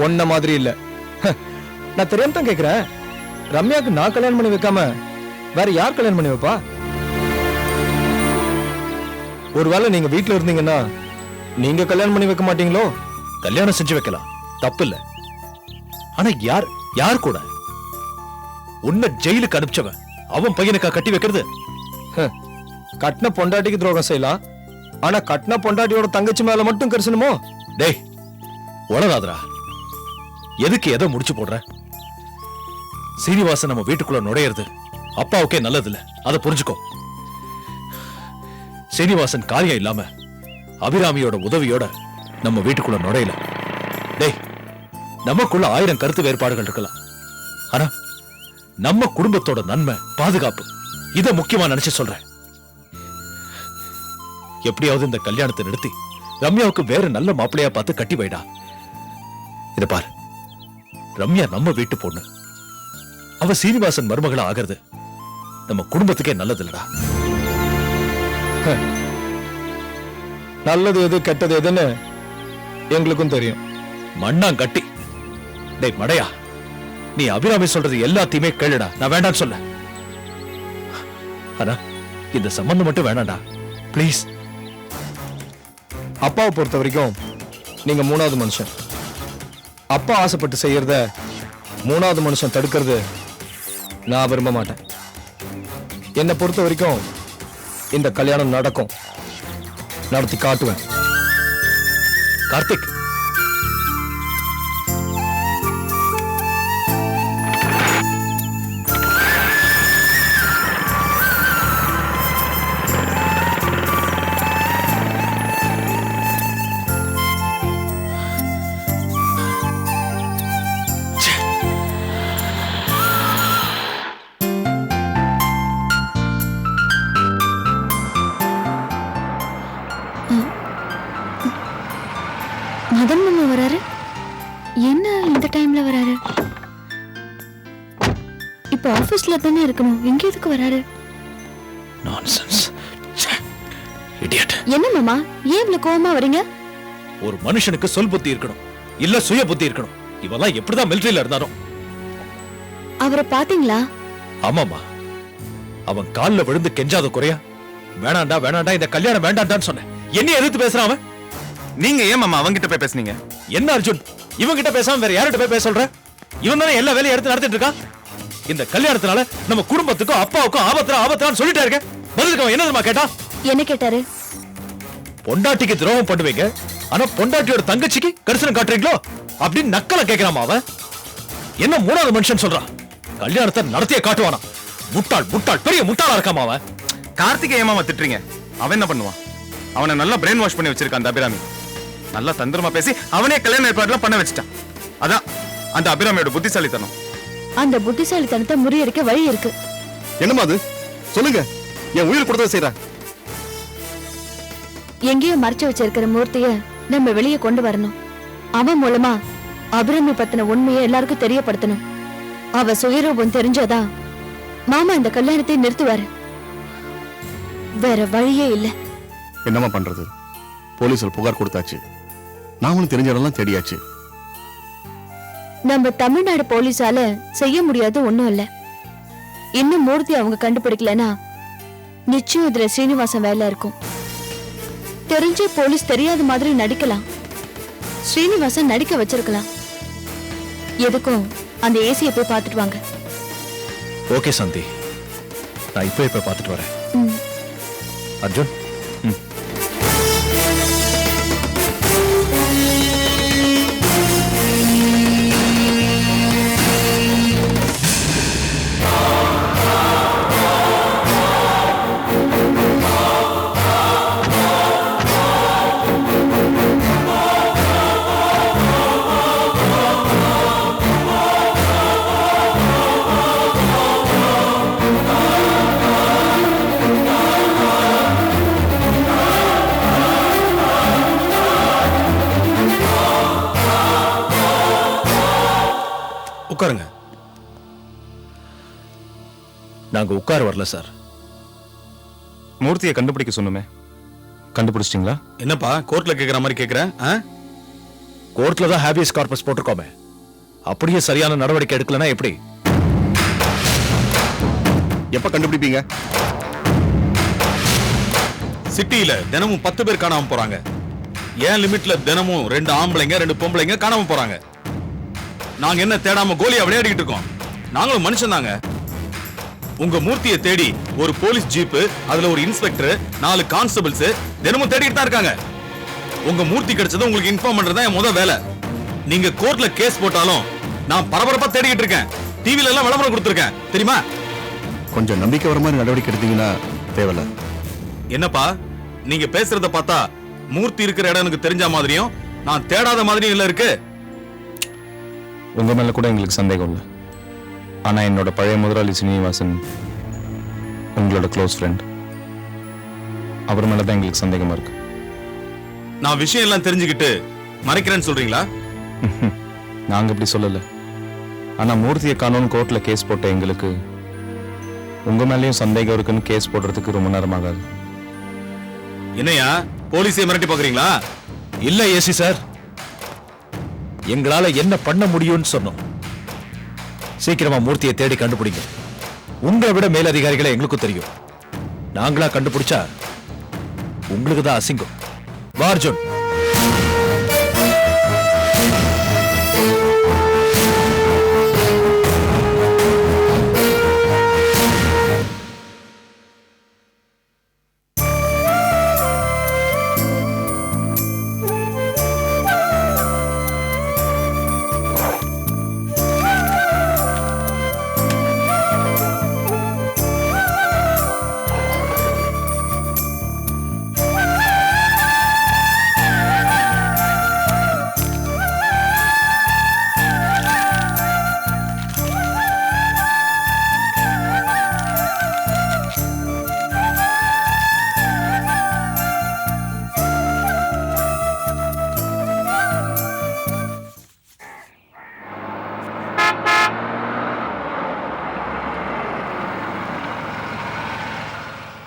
ஒன்ன மாதிரி இல்ல. நான் தெரியாம தான் கேக்குறேன். ரம்யாக்கு நான் கல்யாணம் பண்ணி வைக்காம வேற யார் கல்யாணம் பண்ணி வைப்பா? ஒருவேளை நீங்க வீட்டுல இருந்தீங்கன்னா நீங்க கல்யாணம் பண்ணி வைக்க மாட்டீங்களோ? கல்யாணம் செஞ்சு வைக்கலாம், தப்பு இல்ல. ஆனா யார் யார் கூட? உன்னை ஜெயிலுக்கு அனுப்பிச்சவன் அவன் பையனுக்கா கட்டி வைக்கிறது? கட்டின பொண்டாட்டிக்கு துரோகம் செய்யலாம், ஆனா கட்டின பொண்டாட்டியோட தங்கச்சி மேல மட்டும் கரிசனமோ? டேய் உளராதரா, எதுக்கு எதை முடிச்சு போடுற? சீனிவாசன் நம்ம வீட்டுக்குள்ள நுழையிறது அப்பாவுக்கே நல்லது இல்ல, அதை புரிஞ்சுக்கோ. சீனிவாசன் காரியம் இல்லாம அபிராமியோட உதவியோட நம்ம வீட்டுக்குள்ள நுழையல. டேய், நமக்குள்ள 1000 கருத்து வேறுபாடுகள் இருக்கலாம், ஆனா நம்ம குடும்பத்தோட நன்மை பாதுகாப்பு இத முக்கியமா நினைச்சு சொல்றேன். எப்படியாவது இந்த கல்யாணத்தை நிறுத்தி ரம்யாவுக்கு வேற நல்ல மாப்பிள்ளையா பார்த்து கட்டி வைடா. இத பாரு, ரம்யா நம்ம வீட்டு பொண்ணு, அவ சீனிவாசன் மருமகளா ஆகிறது நம்ம குடும்பத்துக்கே நல்லது இல்லடா. நல்லது எது கெட்டது எதுன்னு எங்களுக்கும் தெரியும். மண்ணாங்கட்டி. டேய் மடையா, நீ அபிராமி சொல்றது எல்லாத்தையுமே கேளுடா, நான் வேண்டான்னு சொல்ல. ஆனா இந்த சம்பந்தம் மட்டும் வேணாண்டா பிளீஸ். அப்பாவை பொறுத்த வரைக்கும் நீங்க 3வது மனுஷன். அப்பா ஆசைப்பட்டு செய்யறத 3வது மனுஷன் தடுக்கிறது நான் விரும்ப மாட்டேன். என்னை பொறுத்த வரைக்கும் இந்த கல்யாணம் நடக்கும், நடத்தி காட்டுவேன். கார்த்திக், மதன் மாமா வராரு. என்ன இந்த டைம்ல வராரு? இப்ப ஆபீஸ்ல தானே இருக்கணும், எங்க எதுக்கு வராரு? நான்சென்ஸ். இடியட். என்ன மாமா, ஏன் இவ்வளவு கோவமா வரீங்க? ஒரு மனுஷனுக்கு சொல் புத்தி இருக்கணும், இல்ல சுய புத்தி இருக்கணும். இவெல்லாம் எப்படிதான் மிலிட்டரியில இருந்தாரோ. அவரை பாத்தீங்களா? ஆமாமா, அவன் கால்ல விழுந்து கெஞ்சாத குறையா வேணாண்டா வேணாண்டா இந்த கல்யாணம் வேண்டாண்டான்னு சொன்னேன். என்ன எதிர்த்து பேசுறான் அவன்? நீங்க ஏன் மாமா அவங்கிட்ட போய் பேசுனீங்க? என்ன அர்ஜுன், இவன் கிட்ட பேசாம வேற யார்கிட்ட போய் பேச சொல்ற? இவன் தானே எல்லா வேலையும் எடுத்து நடத்திட்டு இருக்கான். இந்த கல்யாணத்தினால நம்ம குடும்பத்துக்கும் அப்பாவுக்கும் ஆபத்தான்னு சொல்லிட்டே இருக்க. பதிலுக்கு அவன் என்ன தெரியுமா கேட்டான்? என்ன கேட்டாரு? பொண்டாட்டிக்கு துரோகம் பண்ணுவீங்க, ஆனா பொண்டாட்டியோட தங்கச்சிக்கு கரிசனம் காட்டுறீங்களோ அப்படின்னு நக்கல கேட்கிறாமா அவன். என்ன 3வது மனுஷன் சொல்றான்? கல்யாணத்தை நடத்திய காட்டுவானா? முட்டாள் முட்டாள், பெரிய முட்டாளா இருக்காமா அவன். கார்த்திகை ஏமாமா திட்டுறீங்க? அவன் என்ன பண்ணுவான்? அவனை நல்லா பிரெயின் வாஷ் பண்ணி வச்சிருக்கான் அந்த அபிராமி. நல்லா தந்திரமா பேசி அவனே கல்யாண ஏற்பாடுலாம் பண்ண வச்சுட்டான். அதான் அந்த அபிராமியோட புத்திசாலித்தனம். அந்த புத்திசாலித்தனத்தை முறியடிக்க வழி இருக்கு. என்னமா அது? சொல்லுங்க. என் உயிர் கொடுத்ததை செய்யற. எங்கேயோ மறைச்சு வச்சிருக்கிற மூர்த்திய நம்ம வெளியே கொண்டு வரணும். அவன் மூலமா அபிராமி பத்தின உண்மையை எல்லாருக்கும் தெரியப்படுத்தணும். அவ சுயரூபம் தெரிஞ்சாதான் மாமா இந்த கல்யாணத்தை நிறுத்துவாரு. வேற வழியே இல்ல. என்னமா பண்றது? போலீஸ்ல புகார் கொடுத்தாச்சு, நாமளும் தெரிஞ்ச இடம்லாம் தேடியாச்சு. நம்ம தமிழ்நாடு போலீஸால செய்ய முடியாது ஒண்ணும் இல்ல. இன்னும் மூர்த்தி அவங்க கண்டுபிடிக்கலனா நிச்சயம் இதுல ஸ்ரீனிவாசன் வேலை இருக்கும். தெரிஞ்ச போலீஸ் தெரியாத மாதிரி நடிக்கலாம், ஸ்ரீனிவாசன் நடிக்க வச்சிருக்கலாம். எதுக்கும் அந்த ஏசியை போய் பார்த்துட்டு வாங்க. ஓகே சாந்தி, நான் இப்ப பார்த்துட்டு வரேன். அர்ஜுன், உட்காருங்க. நாங்க உட்கார வரல சார். மூர்த்தியை கண்டுபிடிக்க சொன்னுமே, கண்டுபிடிச்சிட்டீங்களா? என்னப்பா கோர்ட்ல கேக்குற மாதிரி கேக்குற? கோர்ட்ல தான் ஹேபியஸ் கார்பஸ் போட்டிருக்கோமே, அப்படியே சரியான நடவடிக்கை எடுக்கலனா எப்படி? எப்ப கண்டுபிடிப்பீங்க? சிட்டியில தினமும் 10 பேர் காணாம போறாங்க. ஏன் லிமிட்ல தினமும் 2 ஆம்பளைங்க 2 பொம்பளைங்க காணாம போறாங்க. நாங்க என்ன தேடாம கோலியா விளையாடிட்டு இருக்கோம்? நாங்களும் மனுஷன் தாங்க. உங்க மூர்த்தியை தேடி ஒரு போலீஸ் ஜீப், அதுல ஒரு இன்ஸ்பெக்டர், 4 கான்ஸ்டபிள்ஸ் தினமும் தேடிட்டு தான் இருக்காங்க. உங்க மூர்த்தி கிடைச்சது உங்களுக்கு இன்ஃபார்ம் பண்றதா என் முத வேலை. நீங்க கோர்ட்ல கேஸ் போட்டாலும் நான் பரபரப்பா தேடிட்டு இருக்கேன். டிவில எல்லாம் விளம்பரம் கொடுத்திருக்கேன் தெரியுமா? கொஞ்சம் நம்பிக்கை வர மாதிரி நடவடிக்கை எடுத்தீங்கன்னா தேவையில்ல. என்னப்பா நீங்க பேசுறத பார்த்தா மூர்த்தி இருக்கிற இடம் எனக்கு தெரிஞ்ச மாதிரியும் நான் தேடாத மாதிரியும் இல்ல இருக்கு. உங்க மேல கூட எங்களுக்கு சந்தேகம் இல்லை. ஆனா என்னோட பழைய முதலாளி சீனிவாசன் உங்களோட க்ளோஸ் ஃப்ரெண்ட். அவர் மேல தான் எங்களுக்கு சந்தேகமா இருக்கு. நான் விஷயம் எல்லாம் தெரிஞ்சுக்கிட்டு மறைக்கிறேன்னு சொல்றீங்களா? நாங்க இப்படி சொல்லல. ஆனா மூர்த்தியை காணோன்னு கோர்ட்ல கேஸ் போட்ட எங்களுக்கு உங்க மேலயும் சந்தேகம் இருக்குன்னு கேஸ் போடுறதுக்கு ரொம்ப நேரம் ஆகாது. என்னையா போலீஸை மிரட்டி பாக்குறீங்களா? இல்ல ஏசி சார், எங்களால என்ன பண்ண முடியும்னு சொன்னோம். சீக்கிரமா மூர்த்தியை தேடி கண்டுபிடிங்க. உங்களை விட மேலதிகாரிகளை எங்களுக்கும் தெரியும். நாங்களா கண்டுபிடிச்சா உங்களுக்கு தான் அசிங்கம். வா அர்ஜுன்.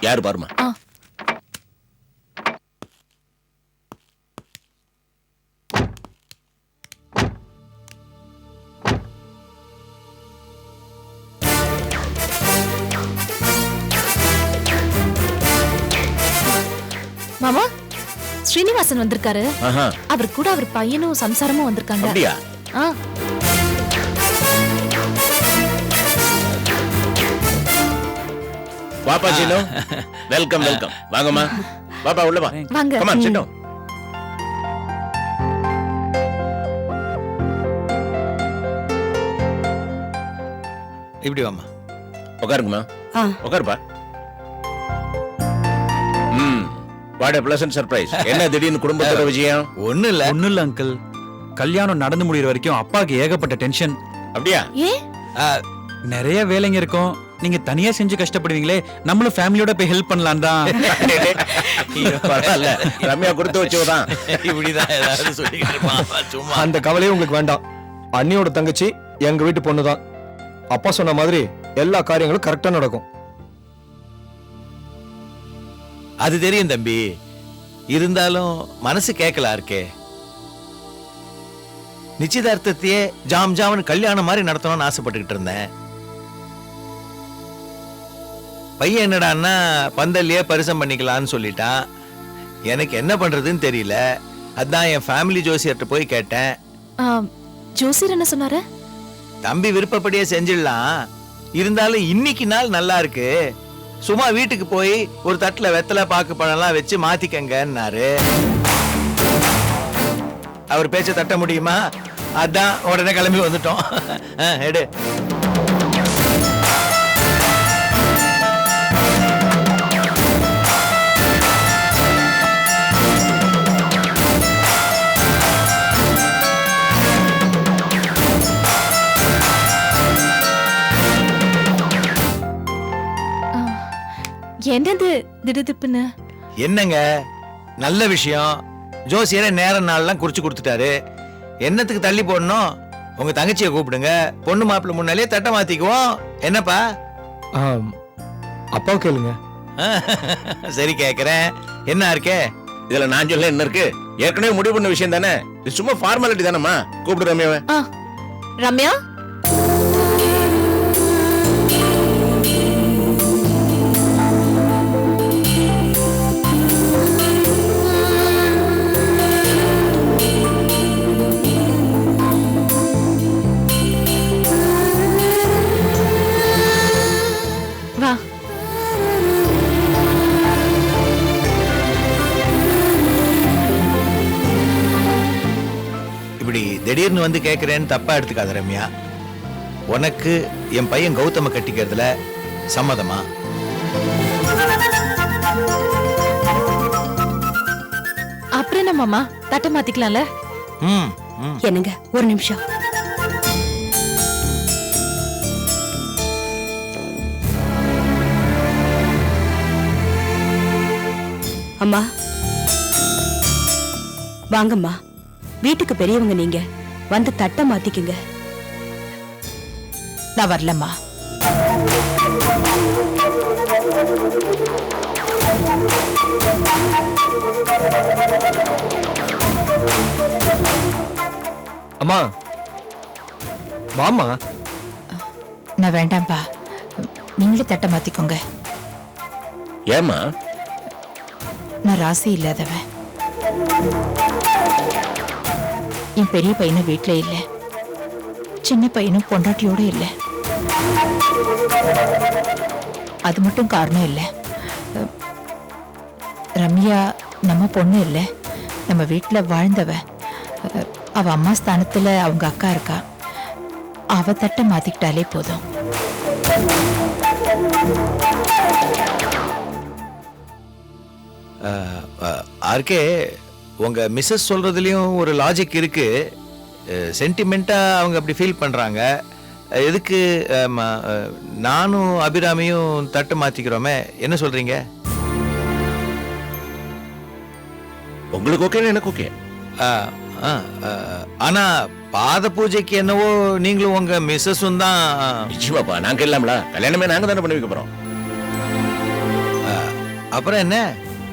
யாரு பாருமா. மாமா, ஸ்ரீனிவாசன் வந்திருக்காரு. ஆஹா, அவர் கூட அவர் பையனும் சம்சாரமும் வந்திருக்காங்க. அப்படியா? ஆ, வாப்பா சீனு, வெல்கம் வெல்கம். வாங்கம்மா, வாப்பா உள்ள வா. வாங்க. Come on, sit down. இப்படி வாமா. உட்காருங்கம்மா. உட்காருப்பா. What a pleasant surprise. என்ன திடீர்னு குடும்பத்தோட விஜயம்? ஒண்ணு இல்ல அங்கிள். கல்யாணம் நடந்து முடியற வரைக்கும் அப்பாக்கு ஏகப்பட்ட டென்ஷன். அப்படியா? ஏன்? நிறைய வேலைங்க இருக்கும். நீங்க தனியா செஞ்சு கஷ்டப்படுவீங்களே, நம்மளும் ஃபேமிலியோட போய் ஹெல்ப் பண்ணலாம் தான். பரவாயில்ல, ரம்யா கொடுத்து வச்சவதான். இப்படிதான் ஏதாவது சொல்லிக்கிட்டு இருப்பான். சும்மா அந்த கவலையும் உங்களுக்கு வேண்டாம். அண்ணியோட தங்கச்சி எங்க வீட்டு பொண்ணு தான். அப்பா சொன்ன மாதிரி எல்லா காரியங்களும் கரெக்டா நடக்கும். அது தெரியும் தம்பி. இருந்தாலும் மனசு கேட்கல இருக்கே. நிச்சயதார்த்தத்தையே ஜாம் ஜாம்னு கல்யாணம் மாதிரி நடத்தணும்னு ஆசைப்பட்டுக்கிட்டு இருந்தேன். பையன் என்னடான்னா பந்தல்லையே பரிசம் பண்ணிக்கலான்னு சொல்லிட்டான். எனக்கு என்ன பண்றதுன்னு தெரியல. அதான் என் ஃபேமிலி ஜோசியர்கிட்ட போய் கேட்டேன். ஜோசியர் என்ன சொன்னாரு? தம்பி விருப்பப்படியே செஞ்சிடலாம், இருந்தாலும் இன்னைக்கு நாள் நல்லா இருக்கு, சும்மா வீட்டுக்கு போய் ஒரு தட்டுல வெத்தலை பாக்கு பழம்லாம் வச்சு மாத்திக்கங்கன்னாரு. அவர் பேச்ச தட்ட முடியுமா? அதான் உடனே கிளம்பி வந்துட்டோம். எடு. என்னது திடுதிப்புன்னு? என்னங்க நல்ல விஷயம். ஜோசியரை நேர நாள்லாம் குறிச்சு கொடுத்துட்டாரு. என்னத்துக்கு தள்ளி போடணும்? உங்க தங்கச்சியை கூப்பிடுங்க, பொண்ணு மாப்பிள்ள முன்னாலே தட்டை மாத்திக்குவோம். என்னப்பா? அப்பா கேளுங்க. சரி கேக்குறேன். என்ன இருக்கே இதுல நான் சொல்ல என்ன இருக்கு? ஏற்கனவே முடிவு பண்ண விஷயம் தானே, இது சும்மா ஃபார்மாலிட்டி தானேம்மா. கூப்பிடு ரம்யாவை. ரம்யா வா. இப்படி திடீர்னு வந்து கேட்கிறேன்னு தப்பா எடுத்துக்காத ரம்யா. உனக்கு என் பையன் கௌதம கட்டிக்கிறதுல சம்மதமா? அப்புறம் என்ன மாமா, தட்டை மாத்திக்கலாம்ல? ம் ம். என்னங்க ஒரு நிமிஷம். அம்மா வாங்கம்மா, வீட்டுக்கு பெரியவங்க நீங்க, வந்து தட்டை மாத்திக்குங்க. நான் வரலம்மா. அம்மா வாம்மா. நான் வேண்டாம்ப்பா, நீங்களே தட்டை மாத்திக்கோங்க. ஏம்மா? நான் ராசி இல்லாதவன். என் பெரிய பையனும் வீட்டுல இல்ல, சின்ன பையனும் பொண்டாட்டியோட இல்ல. அது மட்டும் காரணம் இல்ல, ரம்யா நம்ம பொண்ணு இல்ல, நம்ம வீட்டுல வாழ்ந்தவ. அவ அம்மா ஸ்தானத்துல அவங்க அக்கா இருக்கா, அவ தட்டை மாத்திக்கிட்டாலே போதும். ஆர்கே, உங்க மிஸ்ஸஸ் சொல்றதுலயும் ஒரு லாஜிக் இருக்கு. சென்டிமெண்டா அவங்க அப்படி ஃபீல் பண்றாங்க. எதுக்கு நானும் அபிராமியும் தட்டு மாத்திக்கிறோமே, என்ன சொல்றீங்க? உங்களுக்கு ஓகே, எனக்கு ஓகே. ஆனா பாத பூஜைக்கு என்னவோ நீங்களும் உங்க மிஸ்ஸஸும் தான். நிச்சயமாப்பா, நாங்க இல்லாமல கல்யாணமே நாங்க தானே பண்ணி வைக்க போறோம். அப்புறம் என்ன,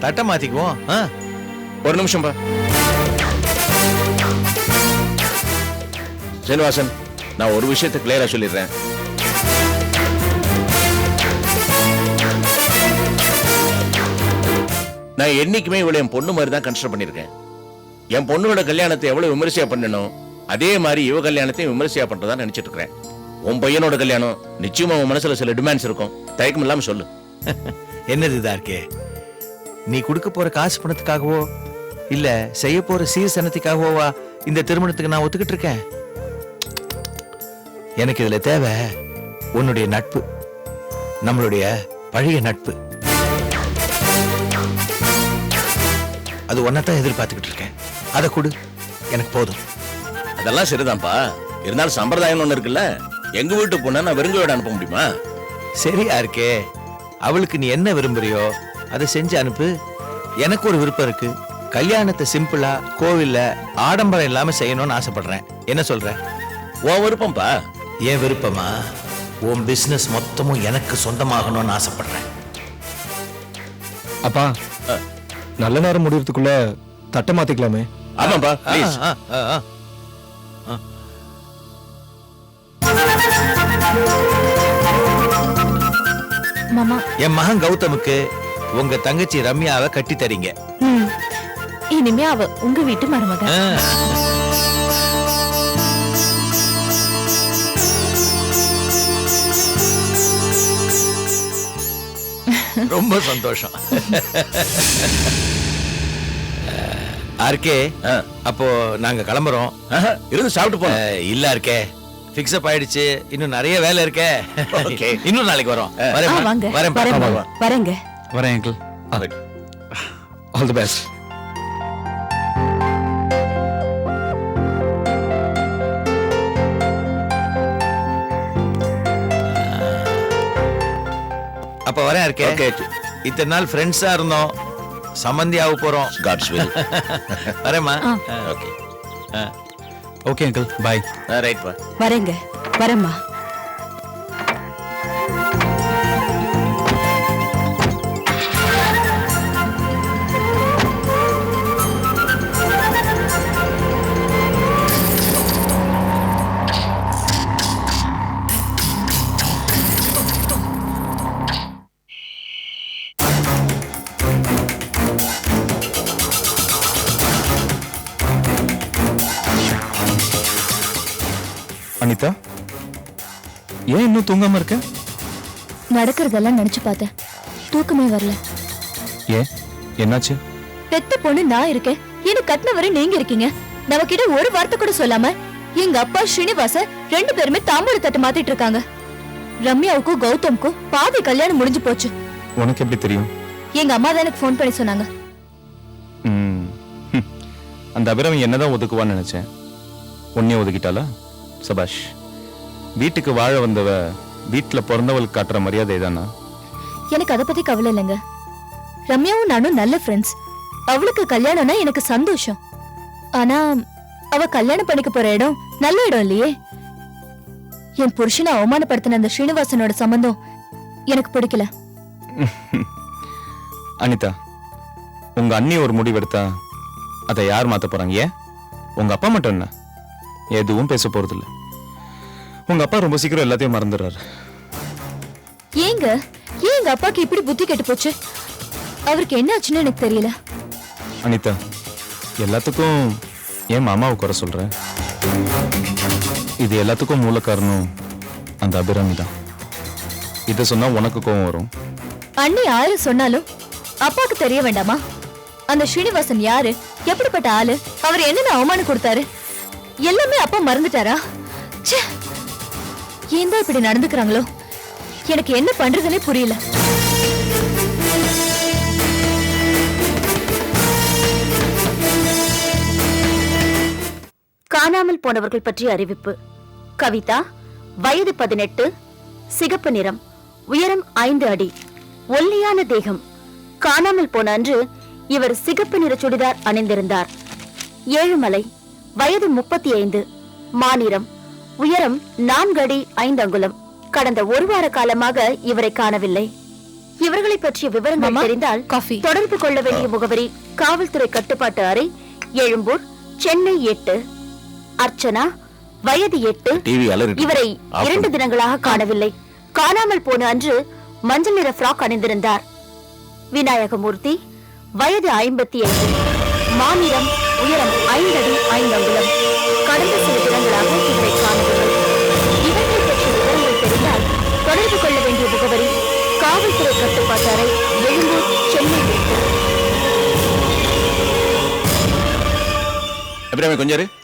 தட்டை மாத்திக்குவோம். ஒரு நிமிஷம் பா. சீனிவாசன், நான் ஒரு விஷயத்தை கிளியரா சொல்லிடுறேன். நான் என்னைக்குமே இவளை என் பொண்ணு மாதிரி தான் கன்சிடர் பண்ணிருக்கேன். என் பொண்ணோட கல்யாணத்தை எவ்வளவு விமர்சையா பண்ணணும், அதே மாதிரி இவ கல்யாணத்தையும் விமர்சையா பண்றதா நினைச்சிட்டு இருக்கிறேன். உன் பையனோட கல்யாணம் நிச்சயமா உன் மனசுல சில டிமாண்ட்ஸ் இருக்கும், தயக்கம் இல்லாம சொல்லு. என்னது இதா இருக்கே? நீ கொடுக்க போற காசு பணத்துக்காகவோ இல்ல செய்ய போற சீர்சனத்துக்காகவோவா இந்த திருமணத்துக்கு நான் ஒத்துக்கிட்டு இருக்கேன்? எனக்கு இதுல தேவை உன்னுடைய நட்பு, நம்மளுடைய பழைய நட்பு. அது ஒன்னதான் எதிர்பார்த்துக்கிட்டு இருக்கேன். அதை கொடு, எனக்கு போதும். அதெல்லாம் சரிதான்ப்பா, இருந்தாலும் சம்பிரதாயம் ஒண்ணு இருக்குல்ல. எங்க வீட்டு பொண்ணை நான் வெறுங்கையோட அனுப்ப முடியுமா? சரியா இருக்கே, அவளுக்கு நீ என்ன விரும்புறியோ அதை செஞ்சு அனுப்பு. எனக்கு ஒரு விருப்பம் இருக்கு. கல்யாணத்தை சிம்பிளா கோவில்ல ஆடம்பரம் இல்லாம செய்யணும்னு ஆசைப்படுறேன். என்ன சொல்ற? உன் விருப்பம்பா. என் விருப்பமா? உன் பிசினஸ் மொத்தமும் எனக்கு சொந்தமாகணும்னு ஆசைப்படுறேன். அப்பா, நல்ல நேரம் முடியறதுக்குள்ள தட்டை மாத்திக்கலாமே. ஆமாப்பா, ப்ளீஸ். மாமா, என் மகன் கௌதமுக்கு உங்க தங்கச்சி ரம்யாவை கட்டி தரீங்க. இனிமே அவ உங்க வீட்டு மருமக. ரொம்ப சந்தோஷம். ஆர்கே, அப்போ நாங்க கிளம்புறோம். இருந்து சாப்பிட்டு போறோம். இல்ல ஆர்கே, ஃபிக்ஸ் அப் ஆயிடுச்சு. இன்னும் நிறைய வேலை இருக்கே. ஓகே, இன்னும் நாளைக்கு வரோம். வாங்க. வரேங்க. வரேன் அங்கிள். All the best. அப்ப வரேன் இருக்கே. இத்தனை நாள் ஃப்ரெண்ட்ஸா இருந்தோம், சம்பந்தியாக போறோம். God's will. வரேம்மா. Okay okay uncle, bye. Right பா. வரேங்க, வரேம்மா. அனிதா, ஏன் இன்னும் தூங்காம இருக்க? நடக்கிறதெல்லாம் நினைச்சு பார்த்தேன், தூக்கமே வரல. ஏன், என்னாச்சு? பெத்த பொண்ணு நான் இருக்கேன், எனக்கு கட்டினவரை நீங்க இருக்கீங்க. நம்ம கிட்ட ஒரு வார்த்தை கூட சொல்லாம எங்க அப்பா ஸ்ரீனிவாச 2 பேருமே தாம்பூல தட்டு மாத்திட்டு இருக்காங்க. ரம்யாவுக்கும் கௌதம்க்கும் பாதி கல்யாணம் முடிஞ்சு போச்சு. உனக்கு எப்படி தெரியும்? எங்க அம்மா தான் எனக்கு ஃபோன் பண்ணி சொன்னாங்க. அந்த அபிராமி என்னதான் ஒதுக்குவான்னு நினைச்சேன். உன்னையும் ஒதுக்கிட்டாளா? சபாஷ். வீட்டுக்கு வாழ வந்தவ வீட்டுல பிறந்தவளுக்கு காட்டுற மரியாதை தானா? எனக்கு அதை பத்தி கவலை இல்லைங்க. ரம்யாவும் நானும் நல்ல ஃப்ரெண்ட்ஸ். அவளுக்கு கல்யாணம்னா எனக்கு சந்தோஷம். ஆனா அவ கல்யாணம் பண்ணிக்க போற இடம் நல்ல இடம் இல்லையே. என் புருஷனை அவமானப்படுத்தின அந்த ஸ்ரீனிவாசனோட சம்பந்தம் எனக்கு பிடிக்கல. அனிதா, உங்க அண்ணி ஒரு முடிவெடுத்தா அதை யார் மாத்த போறாங்க? ஏன் உங்க அப்பா மட்டும் என்ன எதுவும் பேச போறது இல்ல. உங்க அப்பா ரொம்ப சீக்கிரம் எல்லாத்தையும் மறந்துடுறாரு. ஏங்க எங்க அப்பாக்கு இப்படி புத்தி கெட்டு போச்சு? அவருக்கு என்ன ஆச்சுன்னு எனக்கு தெரியல. அனிதா, எல்லாத்துக்கும் ஏன் மாமாவை குறை சொல்ற? இது எல்லாத்துக்கும் மூல காரணம் அந்த அபிராமி தான். இத சொன்னா உனக்கு கோவம் வரும். அண்ணி யாரு சொன்னாலும் அப்பாக்கு தெரிய வேண்டாமா? அந்த ஸ்ரீனிவாசன் யாரு, எப்படிப்பட்ட ஆளு, அவர் என்னென்ன அவமானம் கொடுத்தாரு எல்லாமே அப்பா மறந்துட்டாரா? ஏன் தான் இப்படி நடந்துக்கிறாங்களோ? எனக்கு என்ன பண்றதுன்னே புரியல. காணாமல் போனவர்கள் பற்றிய அறிவிப்பு. கவிதா, வயது 18, சிகப்பு நிறம், உயரம் 5 அடி, ஒல்லியான தேகம். காணாமல் போன அன்று இவர் சிகப்பு நிற சுடிதார் அணிந்திருந்தார். ஏழுமலை, வயது 35, மாநிறம், உயரம் 4 அடி 5 அங்குலம். கடந்த 1 வார காலமாக இவரை காணவில்லை. இவர்களை பற்றிய விவரங்கள் தெரிந்தால் தொடர்பு கொள்ள வேண்டிய முகவரி காவல்துறை கட்டுப்பாட்டு அறை, எழும்பூர், சென்னை 8. அர்ச்சனா, வயது 8, இவரை 2 தினங்களாக காணவில்லை. காணாமல் போன அன்று மஞ்சள் நிற ஃப்ராக் அணிந்திருந்தார். விநாயகமூர்த்தி, வயது 55, மாநிலம், உயரம் 5 அடி 5 அங்குலம். கடந்த சில தினங்களாக இவரை காணவில்லை. இவர்கள் பற்றிய விவரங்கள் தெரிந்தால் தொடர்பு கொள்ள வேண்டிய முகவரி காவல்துறை கட்டுப்பாட்டு அறை, எழும்பூர், சென்னை 8. அபிராமி கொஞ்சம்